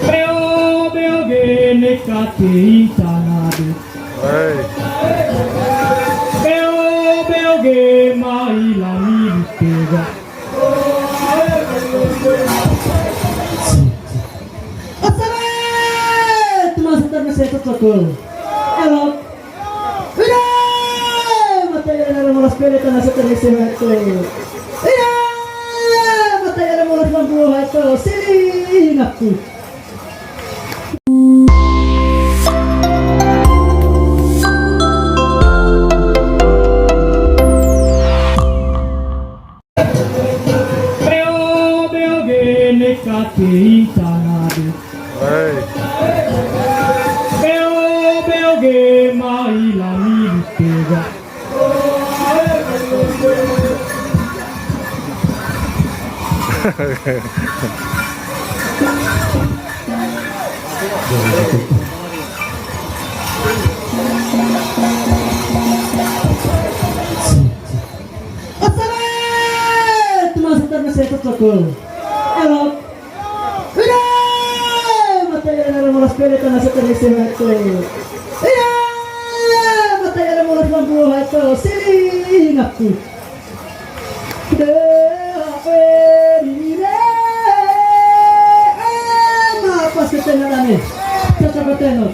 Beo beo gene kati tanadu. Beo beo ge mai lami bitega. Saya terpukul. Elok. Udah. Mata yang molas pele tanah setelah itu. Iya. Mata yang molas lampu itu. Sini aku. Beo beo gene kati tanadu. Ge mai lami bitega. Saya terpukul. Elok. Udah. Mata yang molas pele tanah setelah itu. Iya, mata yang molas lampu itu. Sini aku. Apa setengah ini? Coba tengok.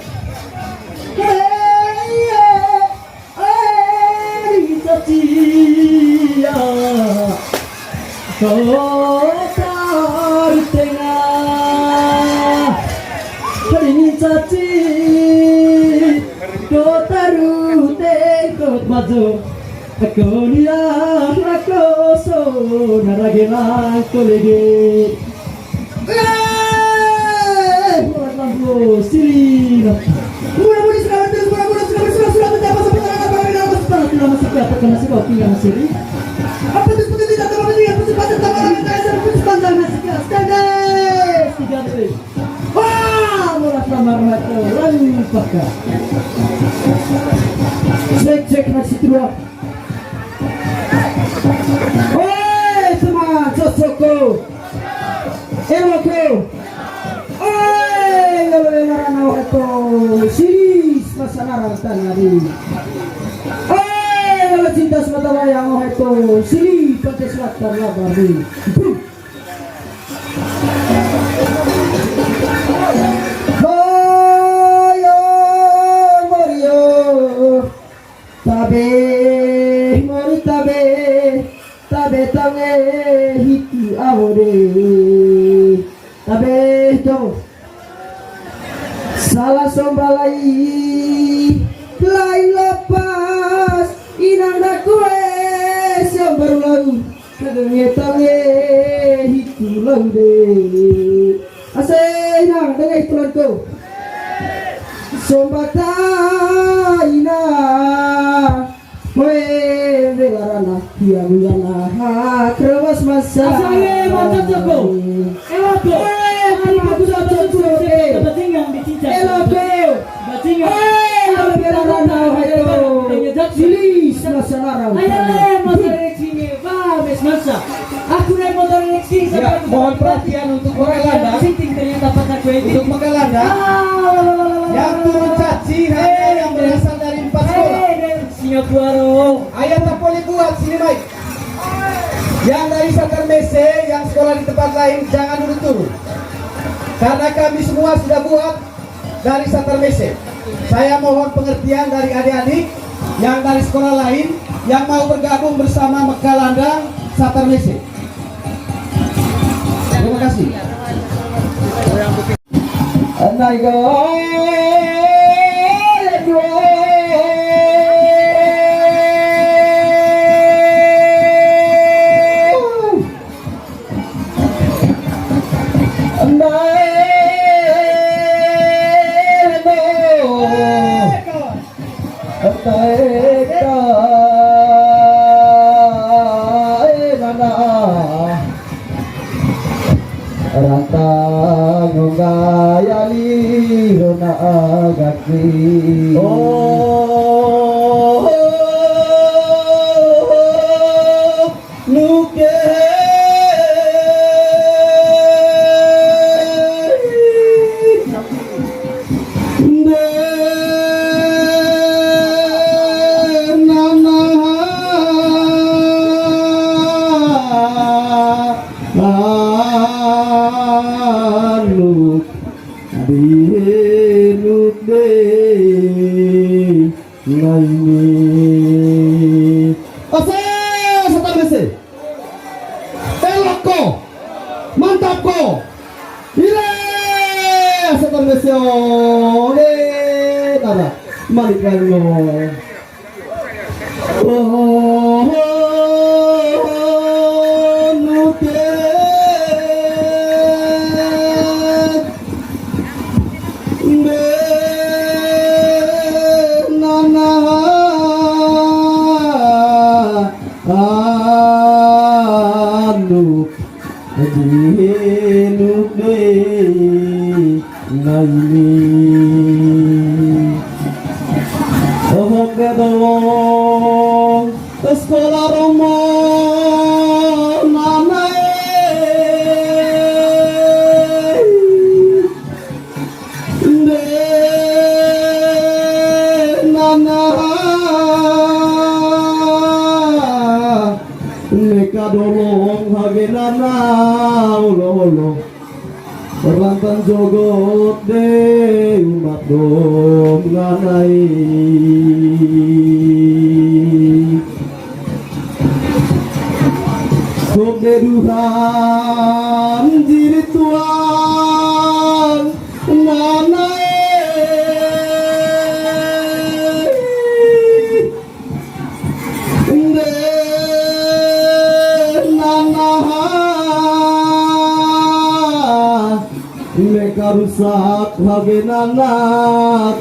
Kota tengah, hari caci, kota rute kot maju, aku niat aku so naragelang kolege, buat lampu sini, mula-mula selamat terus, mula-mula selamat mendapat sebenarnya apa yang harus sebenarnya tidak masuk ke atas nasi kopi yang sini. Apa itu seperti tidak terlalu tinggi, apa sepatutnya tak malam kita esok putus pandang nasi keras, tedes, 3 detik. Wah, murah kamar mata, lalu pakai. Cek nasi dua. Oi, semua cocoko, eloko. Oi, kalau yang orang itu siris masalah tadi. Kalau cinta semata wayang itu sini pantai selatan labari. Mario Mario tabe mori tabe tabe tange hitu awore tabe to salah sombalai lain lepas inang na kue siang baru lalu kadangnya tange hitu lande asai nang dengan itulan ko sombata ina kue belarana tiang-tiang ha krewas masa asai mata toko eloko hari bagus batingang bicara eloko batingang belarana hayo Silis masa larang. Ayo motor elektrik, bagus masa. Aku naik motor elektrik. Ya, mohon perhatian untuk Makalanda. Untuk Makalanda. Yang turun caci, yang berasal dari 4 sekolah. Singapura. Ayah tak boleh buat sini baik. Yang dari Satar Mese, yang sekolah di tempat lain jangan dulu turun. Karena kami semua sudah buat dari Satar Mese. Saya mohon pengertian dari adik-adik yang dari sekolah lain yang mau bergabung bersama Makalanda Satar Mese. Terima kasih. manuk dinuk de ngaini ase satangese elok ko mantap ko ile satangese ole tada malik lo oh sekolah Romo nanae de nana neka dorong hage nana ulo Perlantan jogot de umat dom nganai Sobe duhan diri tuan nanai de nanaha mereka rusak hage nana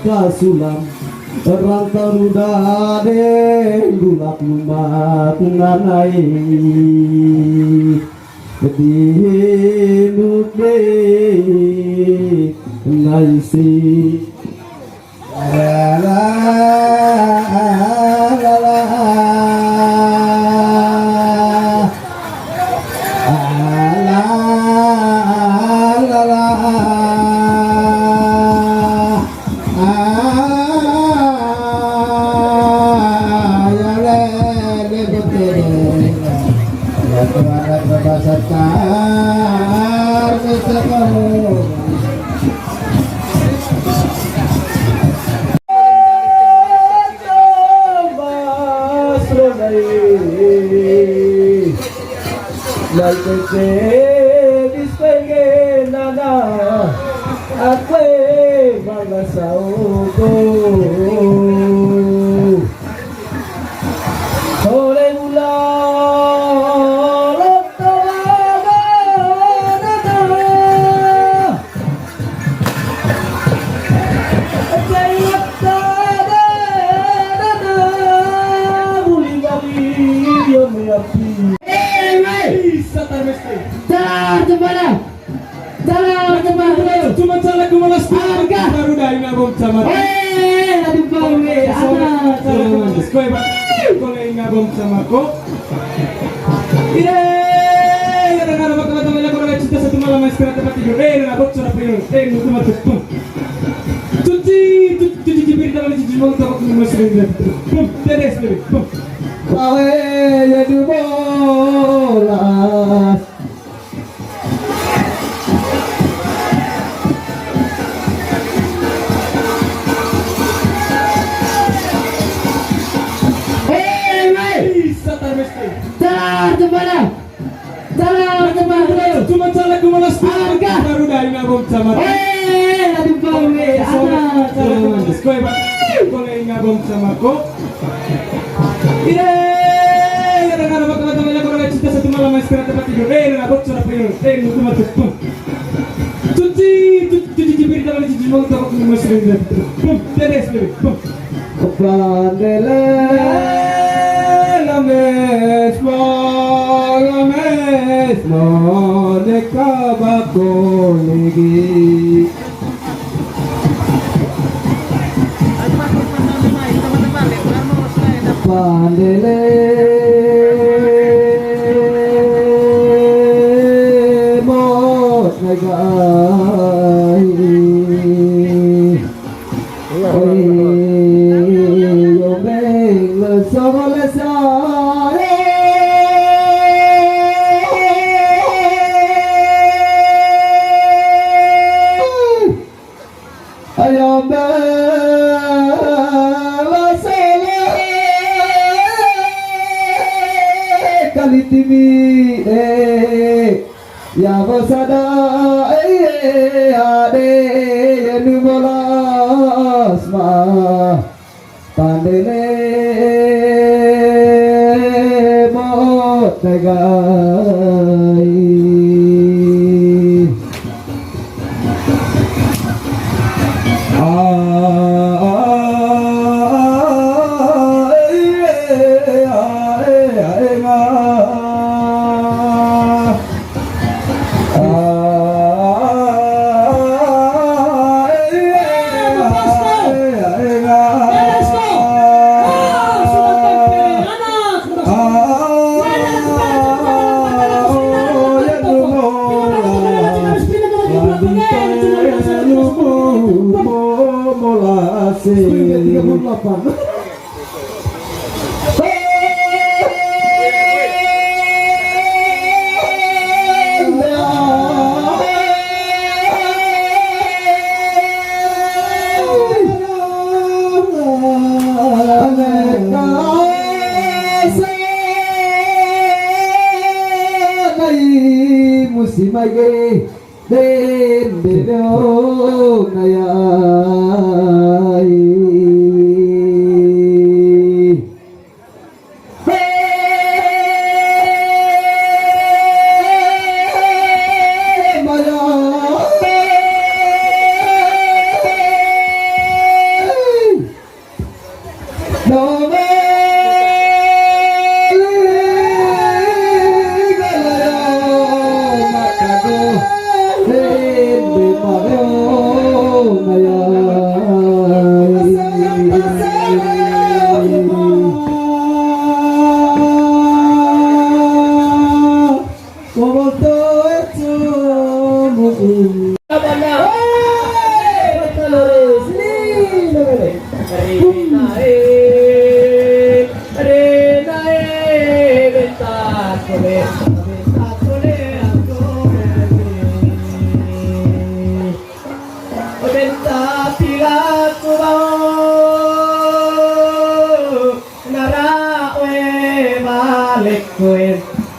kasulam Rantar udade gulak lumat nganai Kedinuk de ngaisi la la la la Cuma salah kumalas baru dari ngabung sama. Aduh bau Kalau ngabung sama kok. Kadang-kadang teman-temannya kalau cerita satu malam istirahat tempat tidur. Ngabung sudah penuh. Nutup mata. Cuci piring dalam cuci mau takut memasukkan. Beres lebih. Awe jadi bolas. Cuma salah kumalas baru dari ngabung sama. Aduh bau Kalau ngabung sama kok. Kadang-kadang teman-temannya kalau cerita satu malam istirahat tempat tidur. Ngabung sudah penuh. Nutup mata. Cuci piring dalam cuci mau takut memasukkan. Beres lebih. Kepandele lames mo dekabako lagi. Pandele mo nagai yo beng le sole. Ayo bela sele kali timi ya bosada ade yenu bolas ma pandele mo tegai musim lagi den dedo nayai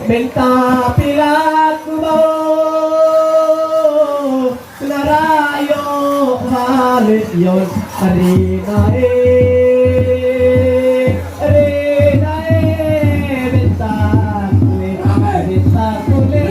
Benta pilaku mau narayo halit yon arinae benta kule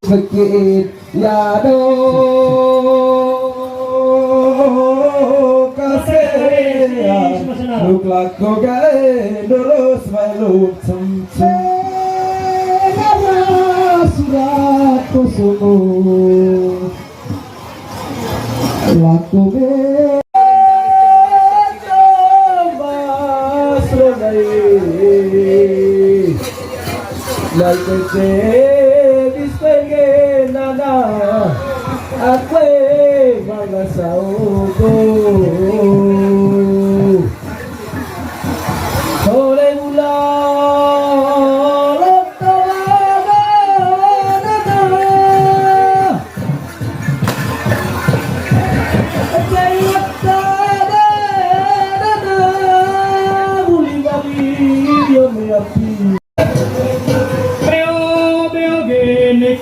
Bekit ya do kasih luklak kogai lurus meluk cem surat kusumu aku coba selesai lalkete dispenge nana aku bangga sauko sore mula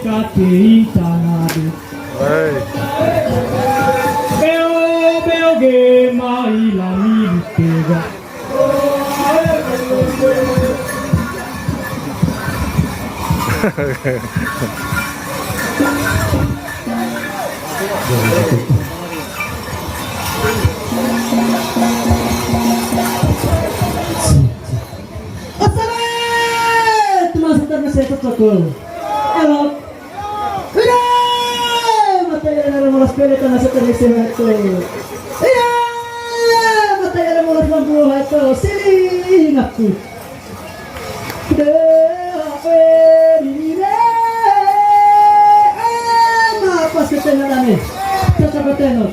Kati tanadu, beo ge mai la mi tega. Masuk ke saya protokol. Halo. Molas pele tanah setelah sehatku. Iya, matanya molas mampu hati. Sini aku. Pas ketengah ane, cocok ketengah.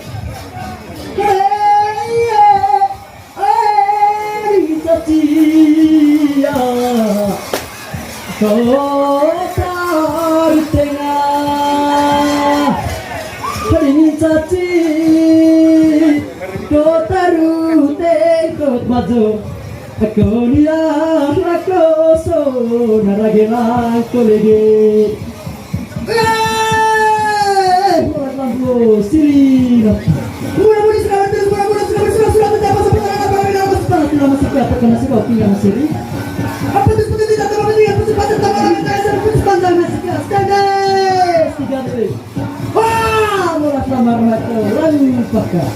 Cia, kau tarik tengah. Ini caci, kau taruh tengkot maju. Aku niat aku so naragelang kolege. Buat mampu sini. Mula-mula sudah terus mula-mula sudah mendapat sepanjang tidak masuk ke apa kena sebab tinggal sini. Apa itu seperti tidak terlalu tinggal sepanjang tangan saya sepanjang masuk ke standar 3 wah mula sama rata lalu pakai.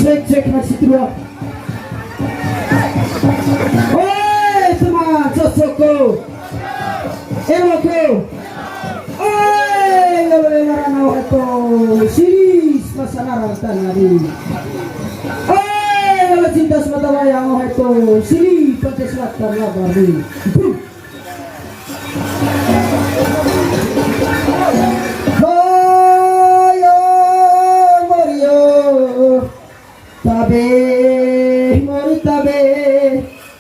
Cek masih dua. Oi semua cocokku. Eloko. Oi kalau yang itu siris pasanaran tanadi. Oi kalau cinta semata wayang itu sini pantai selatan labari.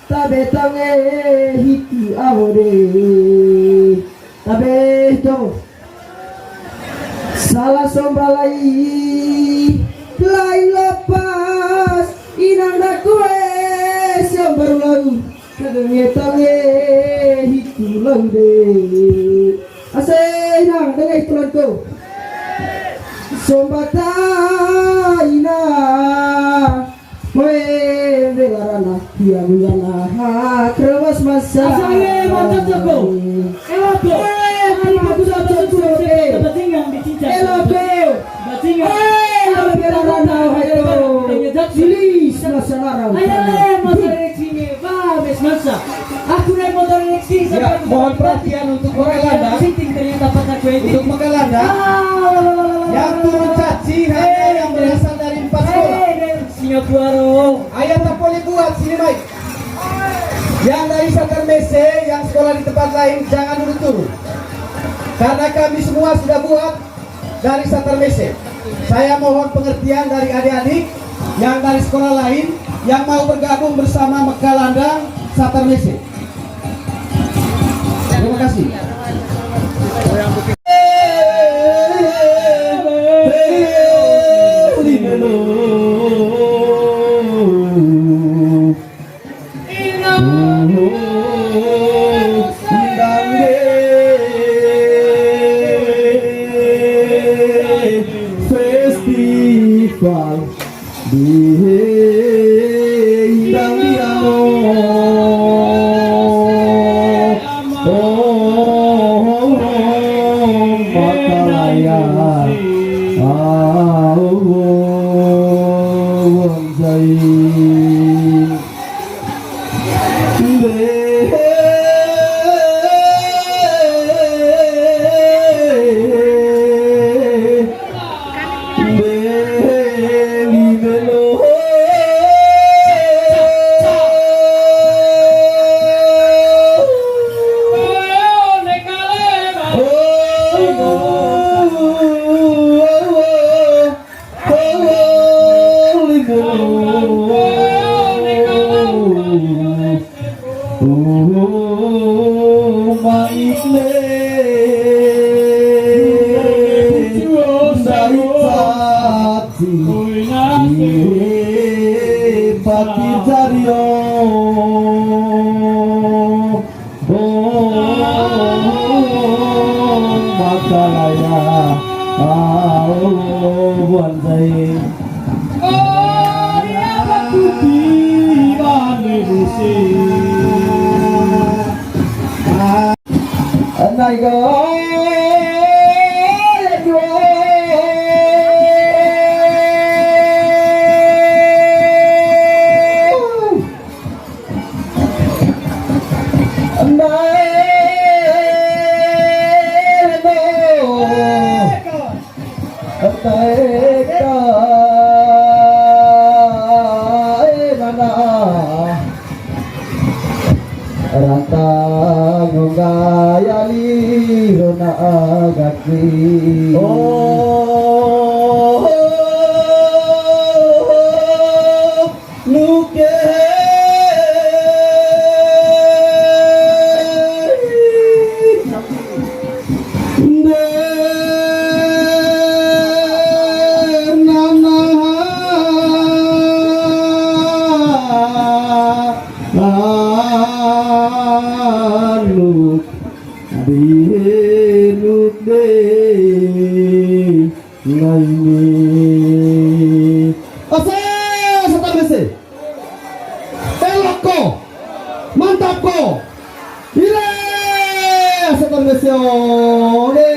Tabe tange hiti awore tabe to salah sombalai lai lepas inang dak kue yang baru lalu kadangnya tange hiti laude asai nang dengai tulanku sombata ina Weh, belarana, dia mengana hak rewas masa. Saya mantap jago. Eloko. Hari aku sudah bersuara. Bating yang dicinta. Eloko. Bating. Kalau belarana hayo. Silis masa larang. Ayo motor sini. Bagus masa. Aku naik motor sini. Ya, mohon perhatian untuk Makalanda. Sinting ternyata dapat aku ini. Untuk Makalanda. Yang turun caci hanya yang berasal dari 4 sekolah. Singapura. Ayah tak boleh buat sini baik. Yang dari Satar Mese, yang sekolah di tempat lain jangan dulu turun. Karena kami semua sudah buat dari Satar Mese. Saya mohon pengertian dari adik-adik yang dari sekolah lain yang mau bergabung bersama Makalanda Satar Mese. Terima kasih. Festival dihindang dari hati pati jario makalaya buanzai Anai go Rantang gayali rona agakri oh luke Binut deh ngaini ase sata bese elok ko mantap ko ile sata bese ole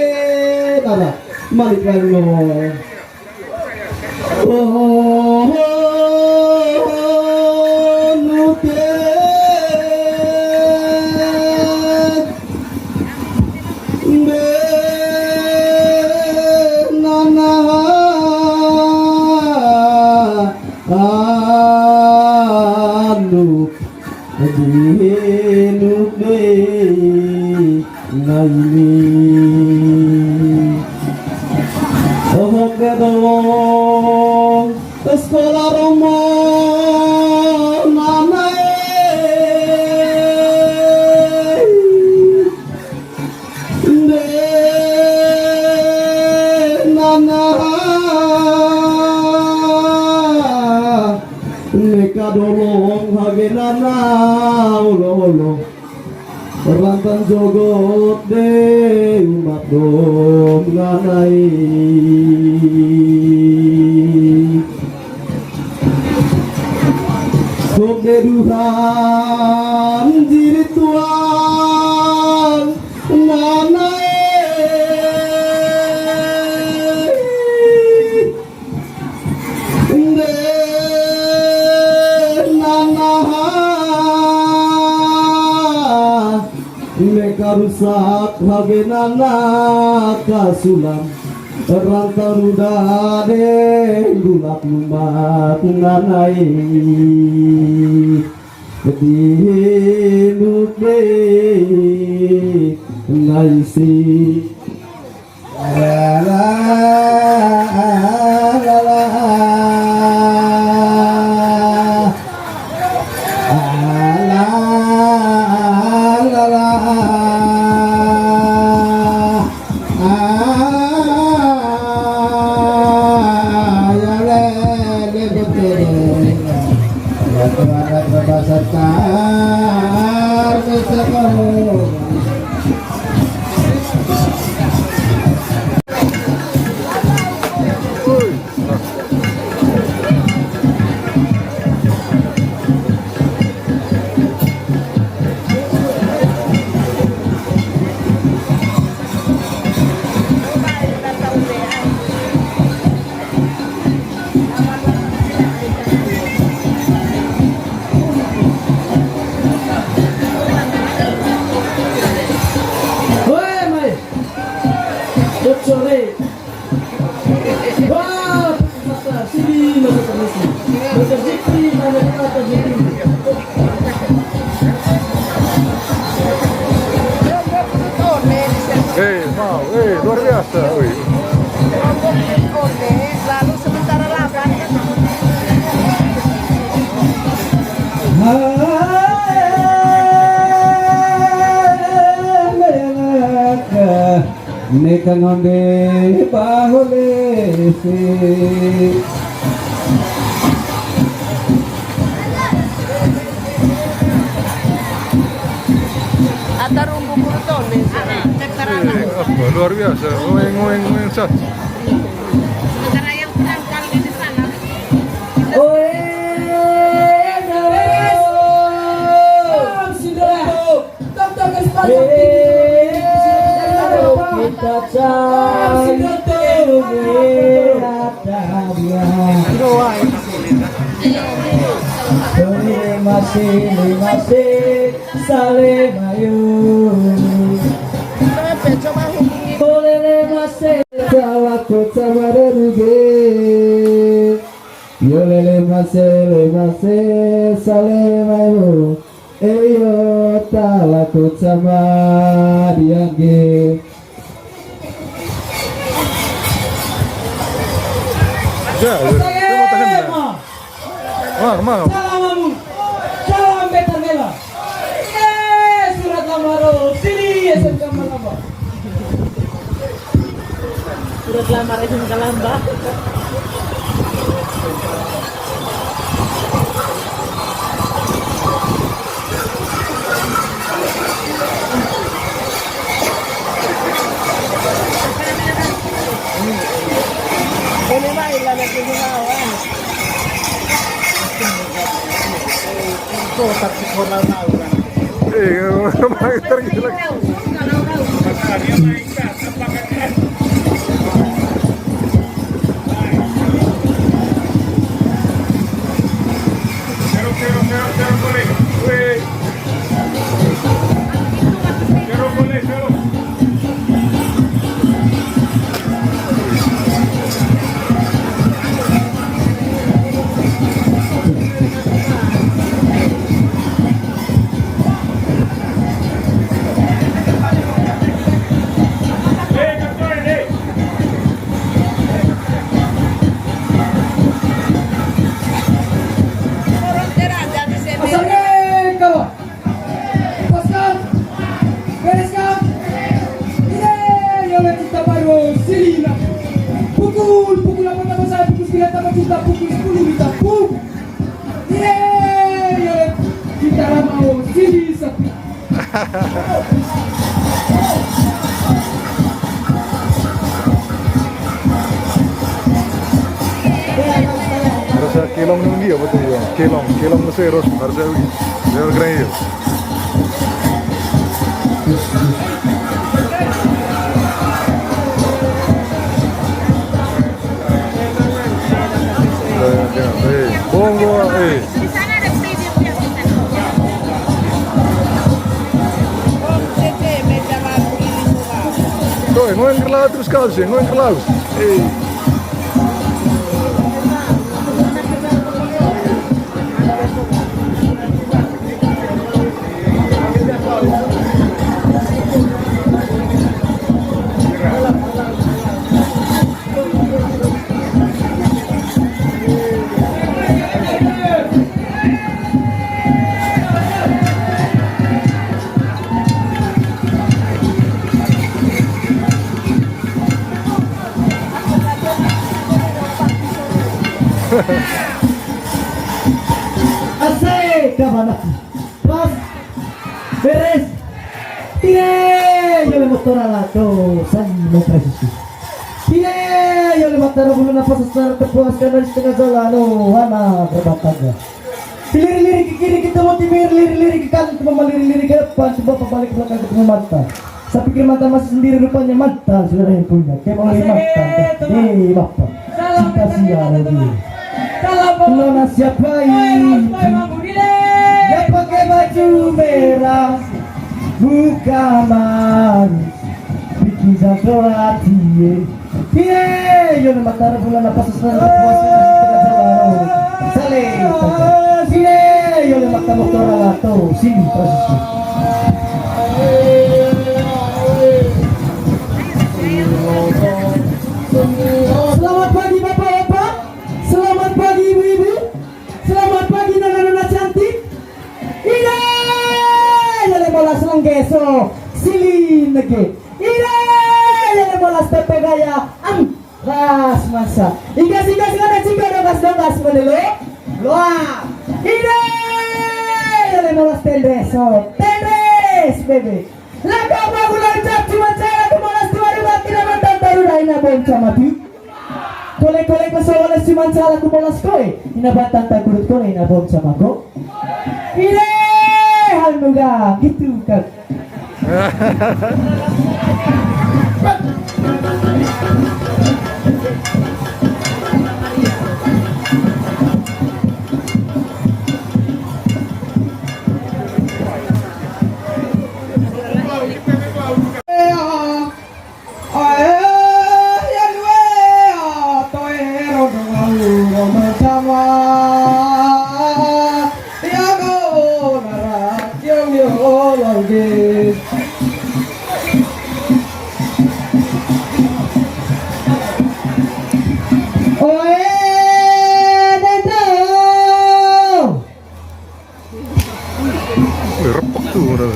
nada malik lagi lo oh nuke Hinuk deh ngaini oh kedong sekolah romo nanai deh nana mereka dolong hagenana ulo Rantan jogot deh umat dom nganai Soge duhan diri tuan nganai mereka rusak hagenana kasulam rantau rudade gulak lumat nganai kedinuk deh ngaisi la la la la luar biasa. Lalu sementara 8 ah neka ngonde bahole se Ada rumbu kurton nih. Cek karana. Apa, luar biasa. Ngoeng sat. Sementara yang berangkal di sana. oe kita cari masih saling ayu Coba hubungi. boleh masih salah kota baruge yo lele masih saling ayu eyo talakut sama diangge Ya, terima kasih. Mang. Salamamu, salam betamela. Surat lamaro, sini SMK Malamba. Surat lamar SMK Malamba. Ini mah ilan ang kinawan. Ito, tapos ko lang nawan. Mang tergila. Pukul 8 tambah 1, pukul 9 tambah 7, pukul 10 ditapuk. Yeay, kita mau sini sepi. Harusnya kilong nung dia betul ya. Kilong meseros harusnya dia keren. Bongo, Di sana ada stadium yang di sana. Oh, CC meja lagu ini juga. Tuh, ngoeng ke laut terus kau sih, ngoeng ke laut. asik kemana pas beres yo le motor ala to san no presisi yo le motor bulan apa secara terpuaskan dari setengah jalan hana berbataga lirik-lirik ke kiri kita mau timir lirik-lirik ke kanan kita mau lirik-lirik ke depan coba balik ke belakang ketemu mata saya pikir mata masih sendiri rupanya mata sudah yang punya kayak mau mata bapak cinta siapa lagi Nona siapa ini yang pakai baju merah buka manis bikin jatuh hati yo le matar bulan apa sesuatu puasa setengah jalan saleh yo le matar motor alato sini prosesnya selamat pagi bapak-bapak selamat pagi ibu-ibu selamat pagi nona-nona cantik ide bola selenggeso silin lagi ide saya ras masa igas ada jika dongas menelo loa ide 15 tendes bebe laga bagulan cap cuma cara kemalas 2000 kilometer baru daina bonca mati kole kesawala cuma cara kemalas koe inabatan tak kurut kole ina bonca mako ide hal nuga gitu kan. Wih, repot tuh udah.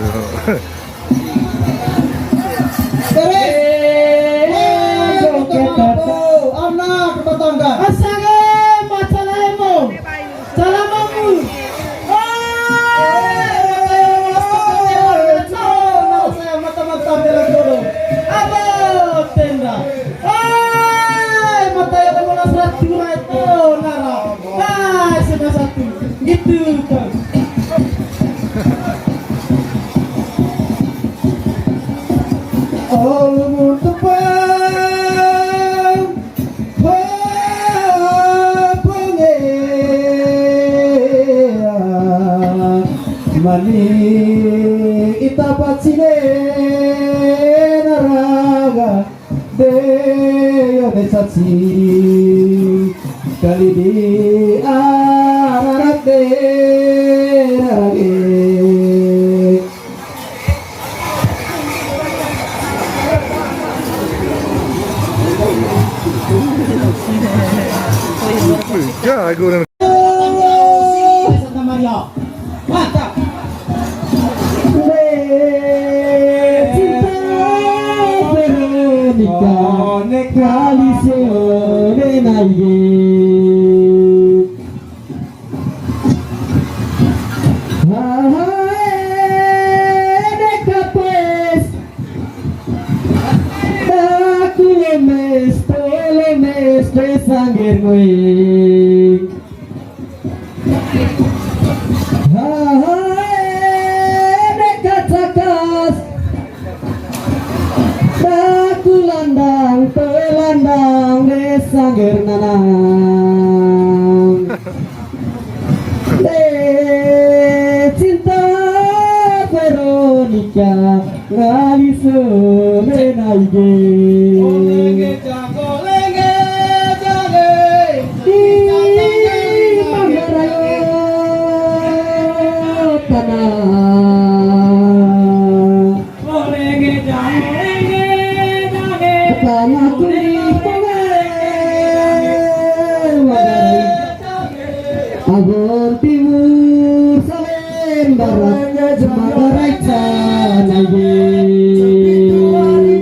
Gitu kan. All mani itapat sine naraga deyo desatsi kali di ararat de rage Jago dan Santa Maria. Mantap. Kali sore naige decapes daku lemes sangger ngoing decacakas daku landang sangger nanang cinta Veronica ngali sore naige Agon timur salen baratnya jemaah sana ye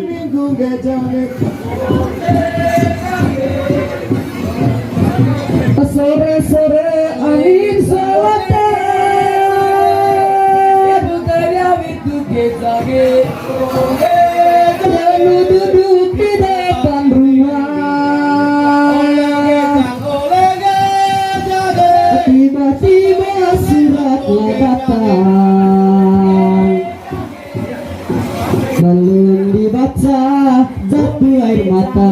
minggu gajahnya sore angin selatan bukannya itu gejage lalu duduk di depan rumah tiba-tiba suratnya datang belum dibaca jatuh air mata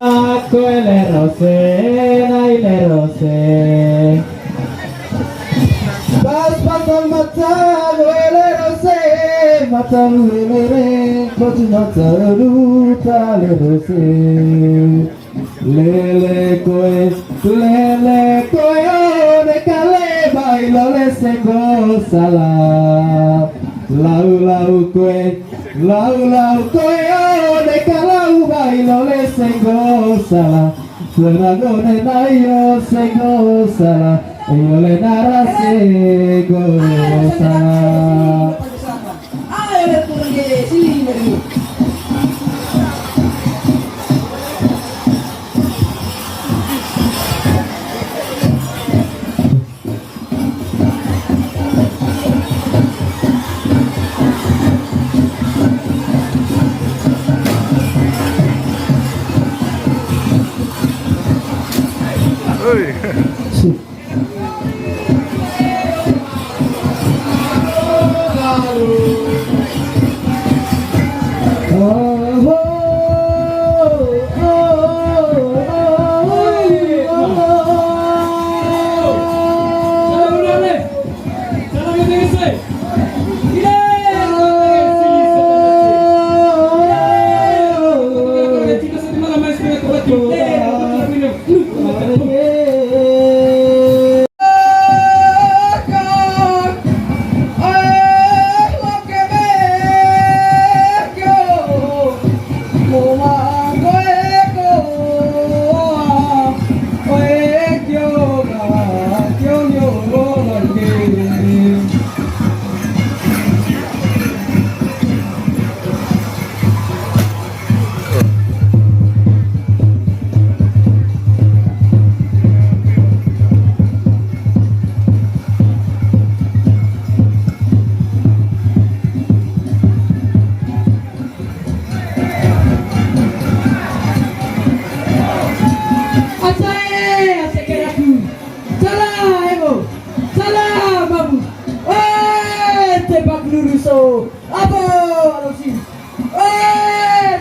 Aku lerose, nai lerose. pasal mata lele rose mata lele kochi mata ruta rose lele koe ore kale bailo le sengo sala lau koe ore kalau bailo le sengo sala Seragone na yo sengo sala yo le nara sengo sala. Ayo lihat turun di sini. Oi.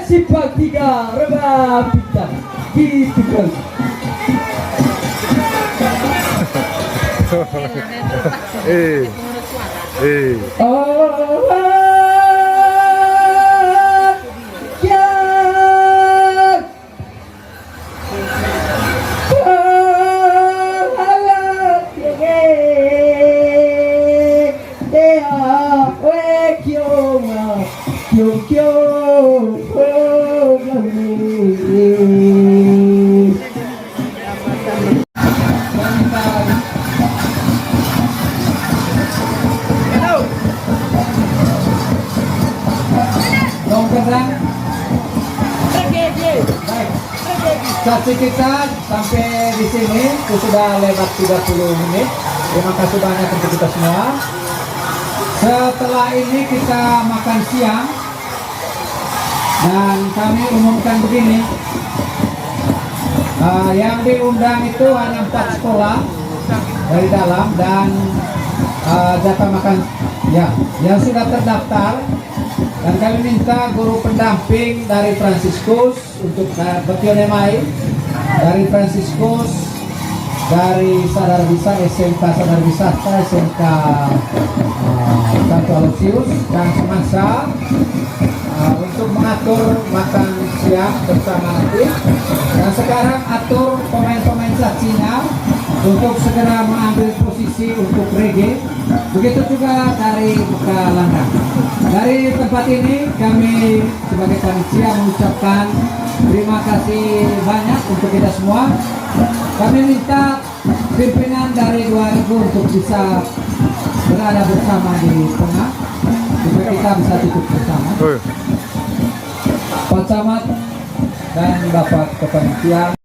Sifat tiga rebah pita gitu kan. Saksi kita sampai di sini sudah lewat 30 menit. Terima kasih banyak untuk kita semua. Setelah ini kita makan siang dan kami umumkan begini. Yang diundang itu hanya 4 sekolah dari dalam dan jatah makan ya yang sudah terdaftar. Dan kami minta guru pendamping dari Fransiskus untuk Betionemai, dari Fransiskus, dari Sadar Bisa, SMK Sadar Wisata, SMK Santo Aloysius, dan semasa untuk mengatur makan siang bersama nanti. Dan sekarang atur pemain-pemain saksinya untuk segera mengambil posisi untuk reggae. Begitu juga dari Pekalongan. Dari tempat ini kami sebagai panitia mengucapkan terima kasih banyak untuk kita semua. Kami minta pimpinan dari 2000 untuk bisa berada bersama di tengah supaya kita bisa tutup bersama. Pak Camat dan Bapak Kepanitia.